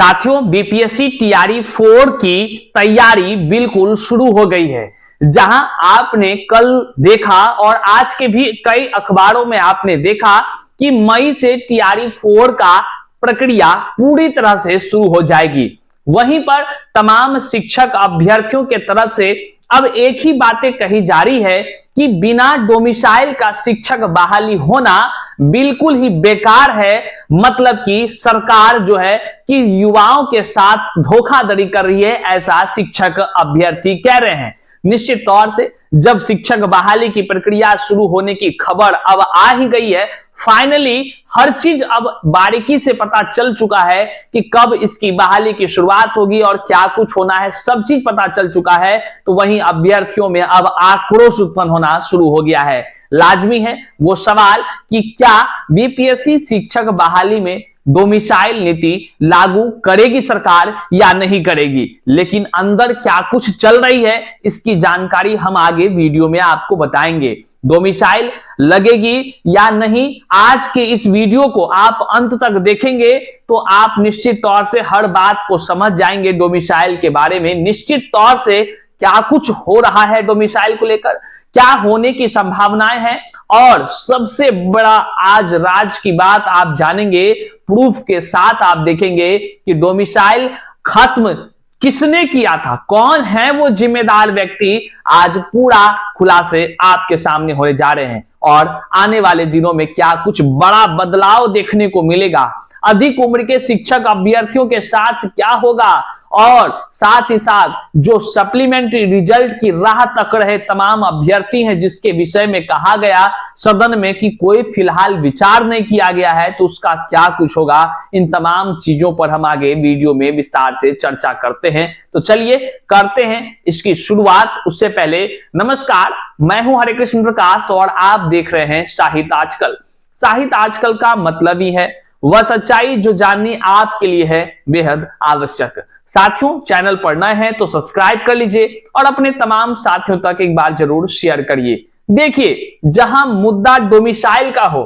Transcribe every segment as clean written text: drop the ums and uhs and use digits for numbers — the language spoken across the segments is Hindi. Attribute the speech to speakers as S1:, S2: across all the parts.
S1: साथियों, बीपीएससी टीआरई 4 की तैयारी बिल्कुल शुरू हो गई है। जहां आपने कल देखा और आज के भी कई अखबारों में आपने देखा कि मई से टीआरई 4 का प्रक्रिया पूरी तरह से शुरू हो जाएगी। वहीं पर तमाम शिक्षक अभ्यर्थियों के तरफ से अब एक ही बातें कही जा रही है कि बिना डोमिसाइल का शिक्षक बहाली होना बिल्कुल ही बेकार है। मतलब कि सरकार जो है कि युवाओं के साथ धोखाधड़ी कर रही है, ऐसा शिक्षक अभ्यर्थी कह रहे हैं। निश्चित तौर से जब शिक्षक बहाली की प्रक्रिया शुरू होने की खबर अब आ ही गई है, फाइनली हर चीज अब बारीकी से पता चल चुका है कि कब इसकी बहाली की शुरुआत होगी और क्या कुछ होना है, सब चीज पता चल चुका है। तो वहीं अभ्यर्थियों में अब आक्रोश उत्पन्न होना शुरू हो गया है। लाजमी है वो सवाल कि क्या बीपीएससी शिक्षक बहाली में डोमिसाइल नीति लागू करेगी सरकार या नहीं करेगी, लेकिन अंदर क्या कुछ चल रही है इसकी जानकारी हम आगे वीडियो में आपको बताएंगे। डोमिसाइल लगेगी या नहीं, आज के इस वीडियो को आप अंत तक देखेंगे तो आप निश्चित तौर से हर बात को समझ जाएंगे। डोमिसाइल के बारे में निश्चित तौर से क्या कुछ हो रहा है, डोमिसाइल को लेकर क्या होने की संभावनाएं हैं, और सबसे बड़ा आज राज की बात आप जानेंगे। प्रूफ के साथ आप देखेंगे कि डोमिसाइल खत्म किसने किया था, कौन है वो जिम्मेदार व्यक्ति, आज पूरा खुलासे आपके सामने होने जा रहे हैं। और आने वाले दिनों में क्या कुछ बड़ा बदलाव देखने को मिलेगा, अधिक उम्र के शिक्षक अभ्यर्थियों के साथ क्या होगा, और साथ ही साथ जो सप्लीमेंट्री रिजल्ट की राह तक रहे तमाम अभ्यर्थी हैं, जिसके विषय में कहा गया सदन में कि कोई फिलहाल विचार नहीं किया गया है, तो उसका क्या कुछ होगा। इन तमाम चीजों पर हम आगे वीडियो में विस्तार से चर्चा करते हैं। तो चलिए करते हैं इसकी शुरुआत। उससे पहले नमस्कार, मैं हूं हरे कृष्ण प्रकाश और आप देख रहे हैं साहित्य आजकल। साहित्य आजकल का मतलब ही है वह सच्चाई जो जाननी आपके लिए है बेहद आवश्यक। साथियों, चैनल पर नए हैं तो सब्सक्राइब कर लीजिए और अपने तमाम साथियों तक एक बार जरूर शेयर करिए। देखिए, जहां मुद्दा डोमिसाइल का हो,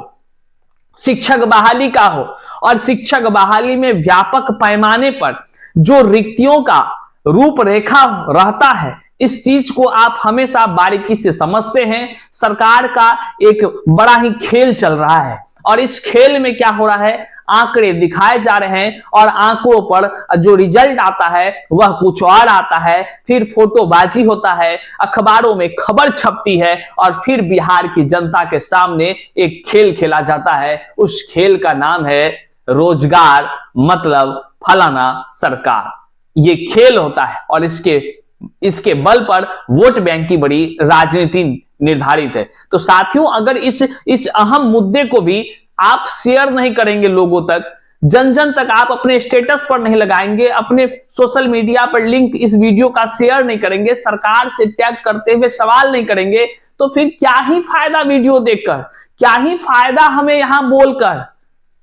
S1: शिक्षक बहाली का हो, और शिक्षक बहाली में व्यापक पैमाने पर जो रिक्तियों का रूपरेखा रहता है, इस चीज को आप हमेशा बारीकी से समझते हैं। सरकार का एक बड़ा ही खेल चल रहा है और इस खेल में क्या हो रहा है, आंकड़े दिखाए जा रहे हैं और आंकड़ों पर जो रिजल्ट आता है वह कुछ और आता है। फिर फोटोबाजी होता है, अखबारों में खबर छपती है और फिर बिहार की जनता के सामने एक खेल खेला जाता है। उस खेल का नाम है रोजगार, मतलब फलाना सरकार। ये खेल होता है और इसके बल पर वोट बैंक की बड़ी राजनीति निर्धारित है। तो साथियों, अगर इस अहम मुद्दे को भी आप शेयर नहीं करेंगे लोगों तक, जन जन तक आप अपने स्टेटस पर नहीं लगाएंगे, अपने सोशल मीडिया पर लिंक इस वीडियो का शेयर नहीं करेंगे, सरकार से टैग करते हुए सवाल नहीं करेंगे, तो फिर क्या ही फायदा वीडियो देखकर, क्या ही फायदा हमें यहां बोलकर।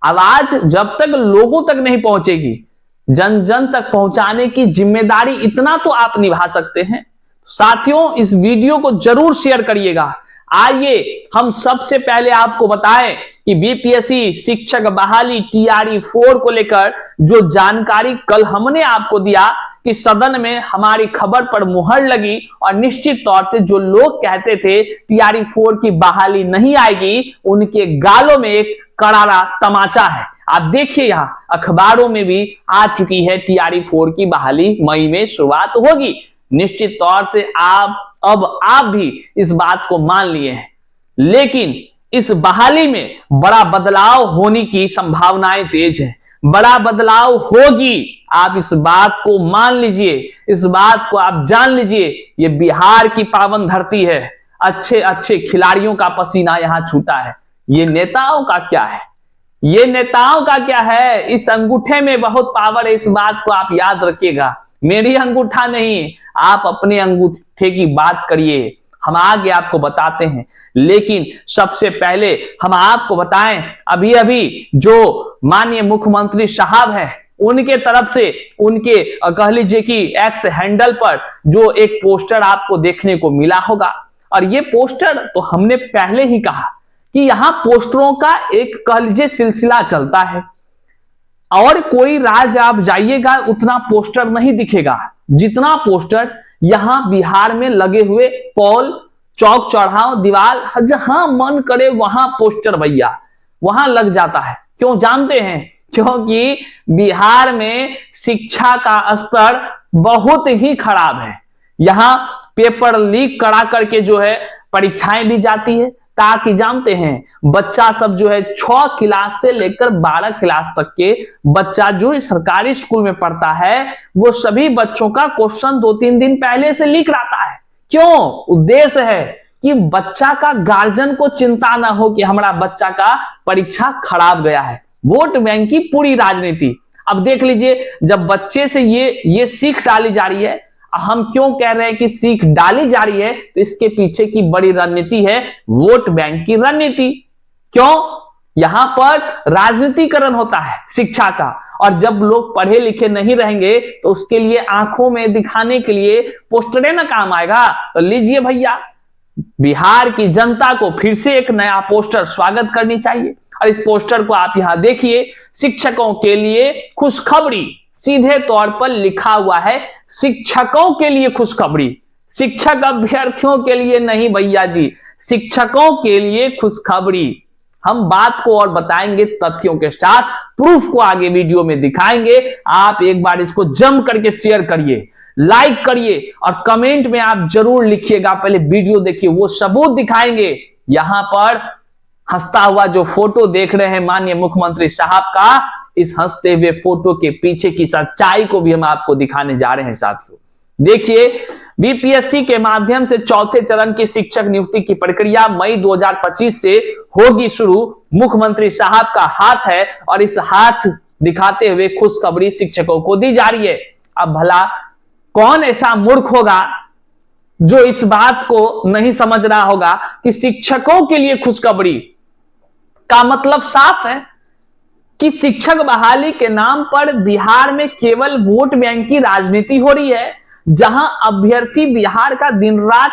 S1: आवाज जब तक लोगों तक नहीं पहुंचेगी, जन जन तक पहुंचाने की जिम्मेदारी इतना तो आप निभा सकते हैं। साथियों, इस वीडियो को जरूर शेयर करिएगा। आइए हम सबसे पहले आपको बताएं कि बीपीएससी शिक्षक बहाली टीआरई 4 को लेकर जो जानकारी कल हमने आपको दिया कि सदन में हमारी खबर पर मुहर लगी, और निश्चित तौर से जो लोग कहते थे टीआरई 4 की बहाली नहीं आएगी, उनके गालों में एक करारा तमाचा है। आप देखिए, यहां अखबारों में भी आ चुकी है टीआरई 4 की बहाली मई में शुरुआत होगी। निश्चित तौर से आप भी इस बात को मान लिए हैं, लेकिन इस बहाली में बड़ा बदलाव होने की संभावनाएं तेज है। बड़ा बदलाव होगी, आप इस बात को मान लीजिए, इस बात को आप जान लीजिए। ये बिहार की पावन धरती है, अच्छे अच्छे खिलाड़ियों का पसीना यहां छूटा है। ये नेताओं का क्या है, ये नेताओं का क्या है, इस अंगूठे में बहुत पावर है, इस बात को आप याद रखिएगा। मेरी अंगूठा नहीं, आप अपने अंगूठे की बात करिए, हम आगे आपको बताते हैं। लेकिन सबसे पहले हम आपको बताएं, अभी अभी जो माननीय मुख्यमंत्री साहब हैं, उनके तरफ से उनके कह लीजिए कि एक्स हैंडल पर जो एक पोस्टर आपको देखने को मिला होगा, और ये पोस्टर तो हमने पहले ही कहा कि यहां पोस्टरों का एक कह लीजिए सिलसिला चलता है। और कोई राज्य आप जाइएगा उतना पोस्टर नहीं दिखेगा जितना पोस्टर यहां बिहार में लगे हुए पोल, चौक चौराहा, दीवार, जहां मन करे वहां पोस्टर भैया वहां लग जाता है। क्यों जानते हैं? क्योंकि बिहार में शिक्षा का स्तर बहुत ही खराब है। यहां पेपर लीक करा करके जो है परीक्षाएं दी जाती है, ताकि जानते हैं बच्चा सब जो है 6 क्लास से लेकर 12 क्लास तक के बच्चा जो सरकारी स्कूल में पढ़ता है वो सभी बच्चों का क्वेश्चन 2-3 दिन पहले से लीक रहता है। क्यों? उद्देश्य है कि बच्चा का गार्जियन को चिंता ना हो कि हमारा बच्चा का परीक्षा खराब गया है। वोट बैंक की पूरी राजनीति। अब देख लीजिए, जब बच्चे से ये सीख डाली जा रही है, हम क्यों कह रहे हैं कि सीख डाली जा रही है, तो इसके पीछे की बड़ी रणनीति है वोट बैंक की रणनीति। क्यों? यहां पर राजनीतिकरण होता है शिक्षा का, और जब लोग पढ़े लिखे नहीं रहेंगे तो उसके लिए आंखों में दिखाने के लिए पोस्टरें ना काम आएगा। तो लीजिए भैया, बिहार की जनता को फिर से एक नया पोस्टर स्वागत करनी चाहिए, और इस पोस्टर को आप यहां देखिए। शिक्षकों के लिए खुशखबरी, सीधे तौर पर लिखा हुआ है शिक्षकों के लिए खुशखबरी, शिक्षक अभ्यर्थियों के लिए नहीं भैया जी, शिक्षकों के लिए खुशखबरी। हम बात को और बताएंगे तथ्यों के साथ, प्रूफ को आगे वीडियो में दिखाएंगे। आप एक बार इसको जम करके शेयर करिए, लाइक करिए और कमेंट में आप जरूर लिखिएगा। पहले वीडियो देखिए, वो सबूत दिखाएंगे। यहां पर हंसता हुआ जो फोटो देख रहे हैं माननीय मुख्यमंत्री साहब का, इस हंसते हुए फोटो के पीछे की सच्चाई को भी हम आपको दिखाने जा रहे हैं साथियों। देखिए, बीपीएससी के माध्यम से चौथे चरण की शिक्षक नियुक्ति की प्रक्रिया मई 2025 से होगी शुरू। मुख्यमंत्री साहब का हाथ है और इस हाथ दिखाते हुए खुशखबरी शिक्षकों को दी जा रही है। अब भला कौन ऐसा मूर्ख होगा जो इस बात को नहीं समझ रहा होगा कि शिक्षकों के लिए खुशखबरी का मतलब साफ है कि शिक्षक बहाली के नाम पर बिहार में केवल वोट बैंक की राजनीति हो रही है, जहां अभ्यर्थी बिहार का दिन रात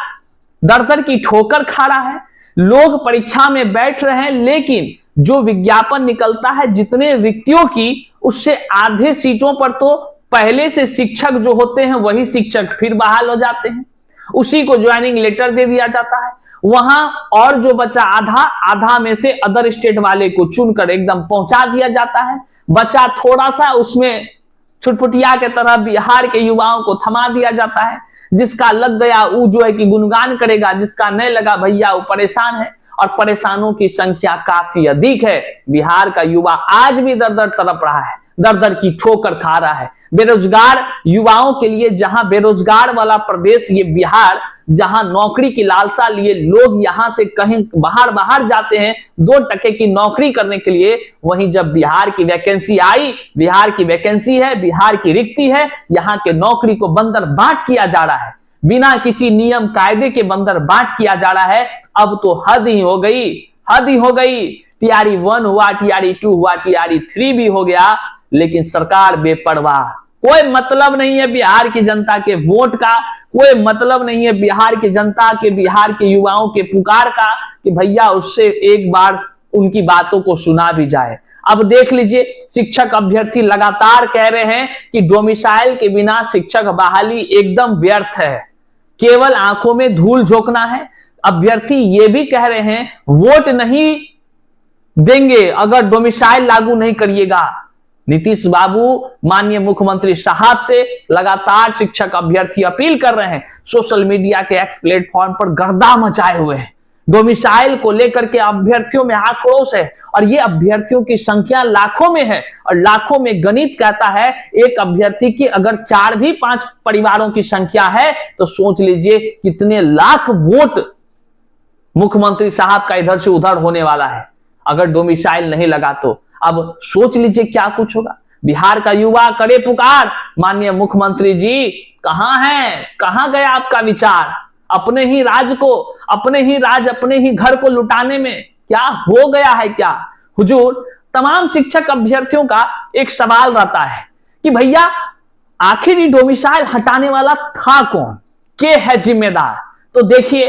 S1: दर-दर की ठोकर खा रहा है। लोग परीक्षा में बैठ रहे हैं, लेकिन जो विज्ञापन निकलता है जितने रिक्तियों की, उससे आधे सीटों पर तो पहले से शिक्षक जो होते हैं वही शिक्षक फिर बहाल हो जाते हैं, उसी को ज्वाइनिंग लेटर दे दिया जाता है। वहां और जो बचा आधा में से अदर स्टेट वाले को चुनकर एकदम पहुंचा दिया जाता है। बचा थोड़ा सा, उसमें छुटपुटिया के तरह बिहार के युवाओं को थमा दिया जाता है। जिसका लग गया वो जो है कि गुणगान करेगा, जिसका नहीं लगा भैया वो परेशान है, और परेशानों की संख्या काफी अधिक है। बिहार का युवा आज भी दर-दर तड़प रहा है, दर-दर की ठोकर खा रहा है। बेरोजगार युवाओं के लिए, जहां बेरोजगार वाला प्रदेश ये बिहार, जहां नौकरी की लालसा लिए लोग यहां से कहीं बाहर जाते हैं 2 टके की नौकरी करने के लिए, वहीं जब बिहार की वैकेंसी आई, बिहार की वैकेंसी है, बिहार की रिक्ति है, यहां के नौकरी को बंदर बाट किया जा रहा है, बिना किसी नियम कायदे के बंदर बाट किया जा रहा है। अब तो हद ही हो गई, हद ही हो गई। टीआरई 1 हुआ, टीआरई 2 हुआ, टीआरई 3 भी हो गया, लेकिन सरकार बेपरवाह। कोई मतलब नहीं है बिहार की जनता के वोट का, कोई मतलब नहीं है बिहार की जनता के, बिहार के युवाओं के पुकार का कि भैया उससे एक बार उनकी बातों को सुना भी जाए। अब देख लीजिए, शिक्षक अभ्यर्थी लगातार कह रहे हैं कि डोमिसाइल के बिना शिक्षक बहाली एकदम व्यर्थ है, केवल आंखों में धूल झोंकना है। अभ्यर्थी ये भी कह रहे हैं वोट नहीं देंगे अगर डोमिसाइल लागू नहीं करिएगा। नीतीश बाबू माननीय मुख्यमंत्री साहब से लगातार शिक्षक अभ्यर्थी अपील कर रहे हैं, सोशल मीडिया के एक्स प्लेटफॉर्म पर गर्दा मचाए हुए हैं। डोमिसाइल को लेकर के अभ्यर्थियों में आक्रोश है, और ये अभ्यर्थियों की संख्या लाखों में है, और लाखों में गणित कहता है एक अभ्यर्थी की अगर 4 भी 5 परिवारों की संख्या है तो सोच लीजिए कितने लाख वोट मुख्यमंत्री साहब का इधर से उधर होने वाला है अगर डोमिसाइल नहीं लगा तो। अब सोच लीजिए क्या कुछ होगा। बिहार का युवा करे पुकार, माननीय मुख्यमंत्री जी कहां हैं, कहां गया आपका विचार? अपने ही राज को, अपने ही घर को लुटाने में क्या हो गया है क्या? हुजूर, तमाम शिक्षक अभ्यर्थियों का एक सवाल रहता है कि भैया आखिर ये डोमिसाइल हटाने वाला था कौन, के है जिम्मेदार? तो देखिए,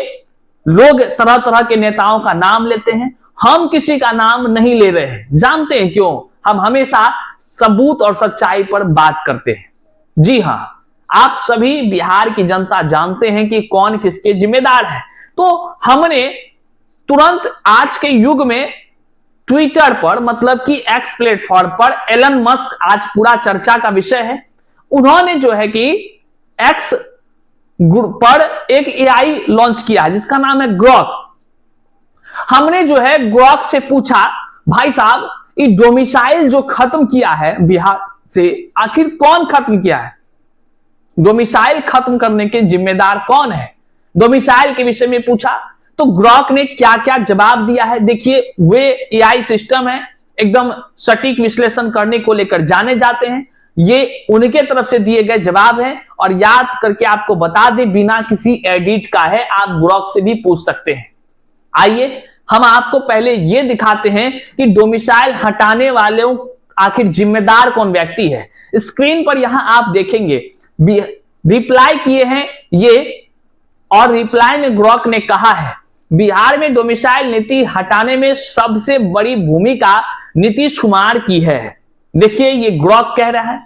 S1: लोग तरह तरह के नेताओं का नाम लेते हैं, हम किसी का नाम नहीं ले रहे हैं। जानते हैं क्यों? हम हमेशा सबूत और सच्चाई पर बात करते हैं। जी हां, आप सभी बिहार की जनता जानते हैं कि कौन किसके जिम्मेदार है। तो हमने तुरंत आज के युग में ट्विटर पर, मतलब कि एक्स प्लेटफॉर्म पर, एलन मस्क आज पूरा चर्चा का विषय है। उन्होंने जो है कि एक्स पर एक एआई लॉन्च किया है जिसका नाम है ग्रॉक। हमने जो है ग्रॉक से पूछा, भाई साहब ये डोमिसाइल जो खत्म किया है बिहार से, आखिर कौन खत्म किया है? डोमिसाइल खत्म करने के जिम्मेदार कौन है? डोमिसाइल के विषय में पूछा तो ग्रॉक ने क्या क्या जवाब दिया है। देखिए, वे एआई सिस्टम है, एकदम सटीक विश्लेषण करने को लेकर जाने जाते हैं। ये उनके तरफ से दिए गए जवाब हैं और याद करके आपको बता दें, बिना किसी एडिट का है, आप ग्रॉक से भी पूछ सकते हैं। आइए हम आपको पहले ये दिखाते हैं कि डोमिसाइल हटाने वाले आखिर जिम्मेदार कौन व्यक्ति है। स्क्रीन पर यहां आप देखेंगे रिप्लाई किए हैं ये, और रिप्लाई में ग्रॉक ने कहा है बिहार में डोमिसाइल नीति हटाने में सबसे बड़ी भूमिका नीतीश कुमार की है। देखिए ये ग्रॉक कह रहा है।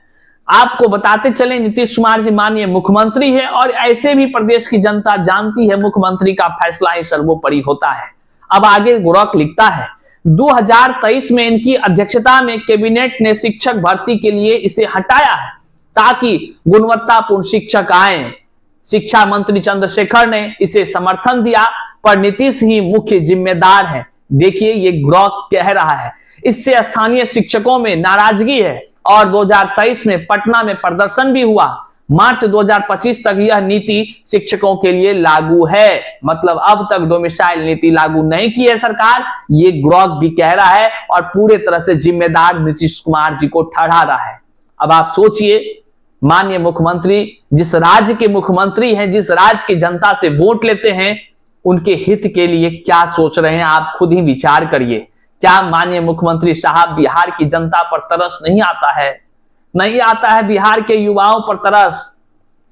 S1: आपको बताते चले, नीतीश कुमार जी माननीय मुख्यमंत्री है और ऐसे भी प्रदेश की जनता जानती है मुख्यमंत्री का फैसला ही सर्वोपरि होता है। अब आगे ग्रॉक लिखता है 2023 में इनकी अध्यक्षता में कैबिनेट ने शिक्षक भर्ती के लिए इसे हटाया है ताकि गुणवत्तापूर्ण शिक्षक आए। शिक्षा मंत्री चंद्रशेखर ने इसे समर्थन दिया, पर नीतीश ही मुख्य जिम्मेदार है। देखिए ये ग्रॉक कह रहा है। इससे स्थानीय शिक्षकों में नाराजगी है और 2023 में पटना में प्रदर्शन भी हुआ। मार्च 2025 तक यह नीति शिक्षकों के लिए लागू है। मतलब अब तक डोमिसाइल नीति लागू नहीं की है सरकार, ये ग्रॉक भी कह रहा है और पूरे तरह से जिम्मेदार नीतीश कुमार जी को ठहरा रहा है। अब आप सोचिए, माननीय मुख्यमंत्री जिस राज्य के मुख्यमंत्री हैं, जिस राज्य की जनता से वोट लेते हैं, उनके हित के लिए क्या सोच रहे हैं आप खुद ही विचार करिए। क्या माननीय मुख्यमंत्री साहब बिहार की जनता पर तरस नहीं आता है? नहीं आता है बिहार के युवाओं पर तरस?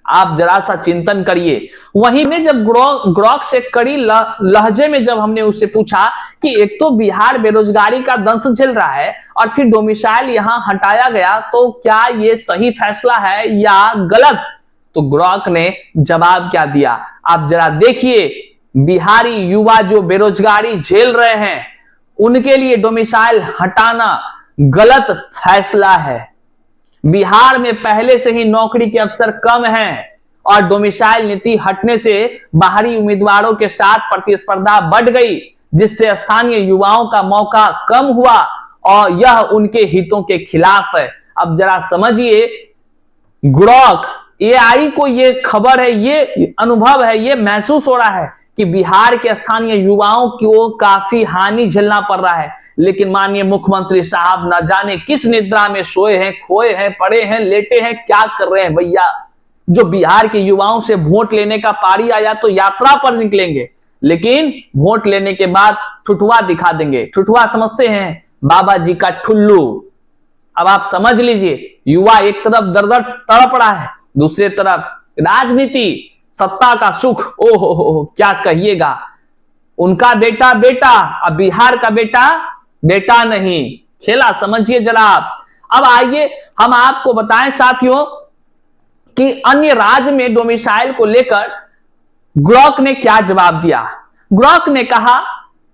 S1: आप जरा सा चिंतन करिए। वहीं में जब ग्रॉक से कड़ी लहजे में जब हमने उससे पूछा कि एक तो बिहार बेरोजगारी का दंश झेल रहा है और फिर डोमिसाइल यहां हटाया गया, तो क्या ये सही फैसला है या गलत? तो ग्रॉक ने जवाब क्या दिया आप जरा देखिए। बिहारी युवा जो बेरोजगारी झेल रहे हैं उनके लिए डोमिसाइल हटाना गलत फैसला है। बिहार में पहले से ही नौकरी के अवसर कम हैं और डोमिसाइल नीति हटने से बाहरी उम्मीदवारों के साथ प्रतिस्पर्धा बढ़ गई, जिससे स्थानीय युवाओं का मौका कम हुआ और यह उनके हितों के खिलाफ है। अब जरा समझिए, ग्रॉक एआई को ये खबर है, ये अनुभव है, ये महसूस हो रहा है कि बिहार के स्थानीय युवाओं को काफी हानि झेलना पड़ रहा है, लेकिन माननीय मुख्यमंत्री साहब न जाने किस निद्रा में सोए हैं, खोए हैं, पड़े हैं, लेटे हैं, क्या कर रहे हैं भैया। जो बिहार के युवाओं से वोट लेने का पारी आया तो यात्रा पर निकलेंगे, लेकिन वोट लेने के बाद ठुठुआ दिखा देंगे। ठुठुआ समझते हैं? बाबा जी का ठुल्लू। अब आप समझ लीजिए, युवा एक तरफ दर दर तड़प रहा है, दूसरी तरफ राजनीति, सत्ता का सुख, ओहो क्या कहिएगा। उनका बेटा बेटा, अब बिहार का बेटा बेटा नहीं। खेला समझिए जरा आप। अब आइए हम आपको बताएं साथियों कि अन्य राज्य में डोमिसाइल को लेकर ग्रॉक ने क्या जवाब दिया। ग्रॉक ने कहा,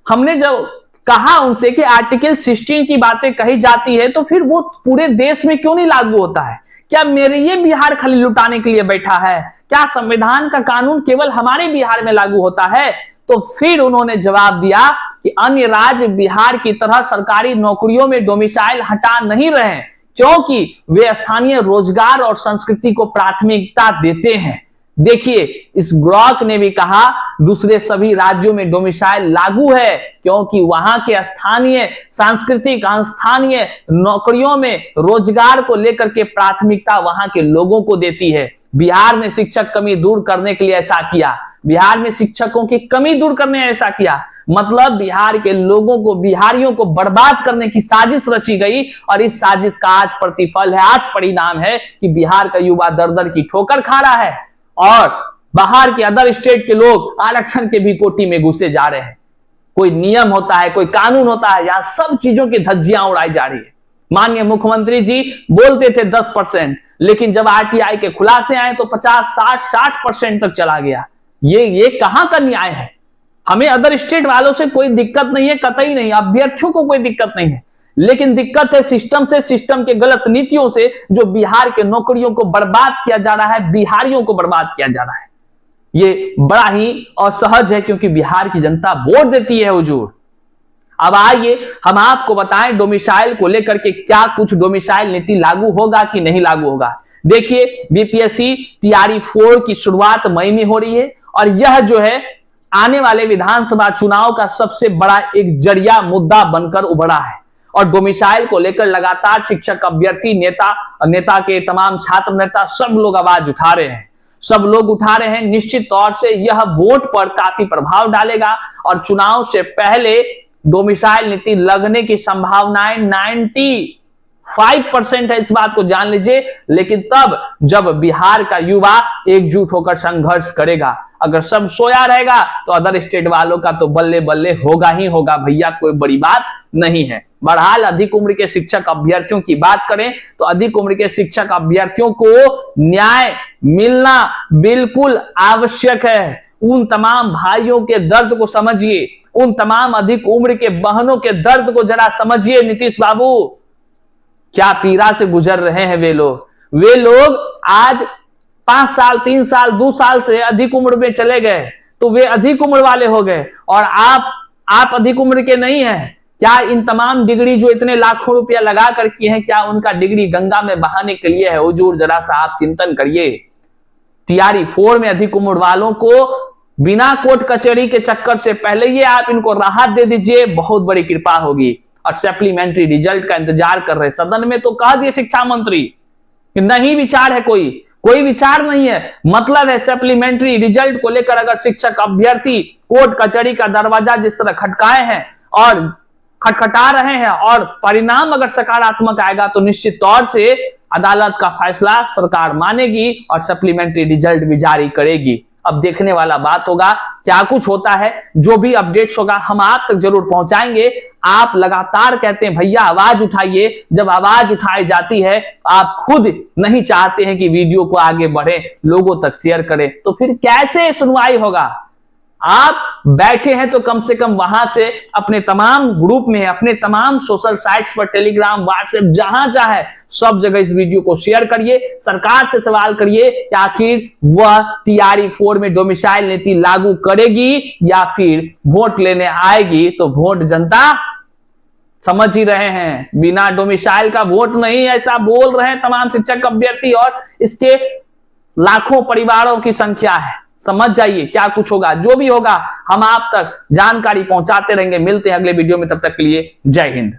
S1: हमने जब कहा उनसे कि आर्टिकल 16 की बातें कही जाती है तो फिर वो पूरे देश में क्यों नहीं लागू होता है? क्या मेरे ये बिहार खाली लुटाने के लिए बैठा है? क्या संविधान का कानून केवल हमारे बिहार में लागू होता है? तो फिर उन्होंने जवाब दिया कि अन्य राज्य बिहार की तरह सरकारी नौकरियों में डोमिसाइल हटा नहीं रहे हैं, क्योंकि वे स्थानीय रोजगार और संस्कृति को प्राथमिकता देते हैं। देखिए, इस ग्रॉक ने भी कहा दूसरे सभी राज्यों में डोमिसाइल लागू है क्योंकि वहां के स्थानीय सांस्कृतिक, स्थानीय नौकरियों में रोजगार को लेकर के प्राथमिकता वहां के लोगों को देती है। बिहार में शिक्षक कमी दूर करने के लिए ऐसा किया, बिहार में शिक्षकों की कमी दूर करने ऐसा किया, मतलब बिहार के लोगों को, बिहारियों को बर्बाद करने की साजिश रची गई और इस साजिश का आज प्रतिफल है, आज परिणाम है कि बिहार का युवा दर दर की ठोकर खा रहा है और बाहर के अदर स्टेट के लोग आरक्षण के भी कोटी में घुसे जा रहे हैं। कोई नियम होता है, कोई कानून होता है, यहां सब चीजों की धज्जियां उड़ाई जा रही है। माननीय मुख्यमंत्री जी बोलते थे 10%, लेकिन जब आरटीआई के खुलासे आए तो 50, 60% तक चला गया। ये कहां का न्याय है? हमें अदर स्टेट वालों से कोई दिक्कत नहीं है, कतई नहीं, अभ्यर्थियों को कोई दिक्कत नहीं है, लेकिन दिक्कत है सिस्टम से, सिस्टम के गलत नीतियों से, जो बिहार के नौकरियों को बर्बाद किया जा रहा है, बिहारियों को बर्बाद किया जा रहा है। ये बड़ा ही असहज है, क्योंकि बिहार की जनता वोट देती है हुजूर। अब आइए हम आपको बताएं डोमिसाइल को लेकर के क्या कुछ डोमिसाइल नीति लागू होगा कि नहीं लागू होगा। देखिए, बीपीएससी तैयारी 4 की शुरुआत मई में हो रही है, और यह जो है आने वाले विधानसभा चुनाव का सबसे बड़ा एक जरिया मुद्दा बनकर उभरा है। और डोमिसाइल को लेकर लगातार शिक्षक, अभ्यर्थी, नेता के तमाम छात्र नेता सब लोग आवाज उठा रहे हैं, सब लोग उठा रहे हैं। निश्चित तौर से यह वोट पर काफी प्रभाव डालेगा, और चुनाव से पहले डोमिसाइल नीति लगने की संभावनाएं 95% है, इस बात को जान लीजिए। लेकिन तब जब बिहार का युवा एकजुट होकर संघर्ष करेगा। अगर सब सोया रहेगा तो अदर स्टेट वालों का तो बल्ले बल्ले होगा ही होगा भैया, कोई बड़ी बात नहीं है। बहरहाल अधिक उम्र के शिक्षक अभ्यर्थियों की बात करें तो अधिक उम्र के शिक्षक अभ्यर्थियों को न्याय मिलना बिल्कुल आवश्यक है। उन तमाम भाइयों के दर्द को समझिए, उन तमाम अधिक उम्र के बहनों के दर्द को जरा समझिए। नीतीश बाबू क्या पीड़ा से गुजर रहे हैं वे लोग आज 5 साल, 3 साल, 2 साल से अधिक उम्र में चले गए तो वे अधिक उम्र वाले हो गए, और आप अधिक उम्र के नहीं हैं। क्या इन तमाम डिग्री जो इतने लाखों रुपया लगा कर किए हैं, क्या उनका डिग्री गंगा में बहाने के लिए है? हुजूर जरा सा आप चिंतन करिए। तैयारी 4 में अधिक उम्र वालों को बिना कोर्ट कचहरी के चक्कर से पहले ये आप इनको राहत दे दीजिए, बहुत बड़ी कृपा होगी। और सप्लीमेंट्री रिजल्ट का इंतजार कर रहे, सदन में तो कह दिए शिक्षा मंत्री कि नहीं विचार है, कोई विचार नहीं है। मतलब है सप्लीमेंट्री रिजल्ट को लेकर अगर शिक्षक अभ्यर्थी कोर्ट कचहरी का दरवाजा जिस तरह खटकाए हैं और खटखटा रहे हैं, और परिणाम अगर सकारात्मक आएगा तो निश्चित तौर से अदालत का फैसला सरकार मानेगी और सप्लीमेंट्री रिजल्ट भी जारी करेगी। अब देखने वाला बात होगा क्या कुछ होता है। जो भी अपडेट्स होगा हम आप तक जरूर पहुंचाएंगे। आप लगातार कहते हैं भैया आवाज उठाइए, जब आवाज उठाई जाती है आप खुद नहीं चाहते हैं कि वीडियो को आगे बढ़े, लोगों तक शेयर करें, तो फिर कैसे सुनवाई होगा? आप बैठे हैं तो कम से कम वहां से अपने तमाम ग्रुप में, अपने तमाम सोशल साइट्स पर, टेलीग्राम, व्हाट्सएप, जहां चाहे सब जगह इस वीडियो को शेयर करिए। सरकार से सवाल करिए कि आखिर वह तैयारी 4 में डोमिसाइल नीति लागू करेगी या फिर वोट लेने आएगी। तो वोट जनता समझ ही रहे हैं, बिना डोमिसाइल का वोट नहीं, ऐसा बोल रहे हैं तमाम शिक्षक अभ्यर्थी, और इसके लाखों परिवारों की संख्या है। समझ जाइए क्या कुछ होगा। जो भी होगा हम आप तक जानकारी पहुंचाते रहेंगे। मिलते हैं अगले वीडियो में, तब तक के लिए जय हिंद।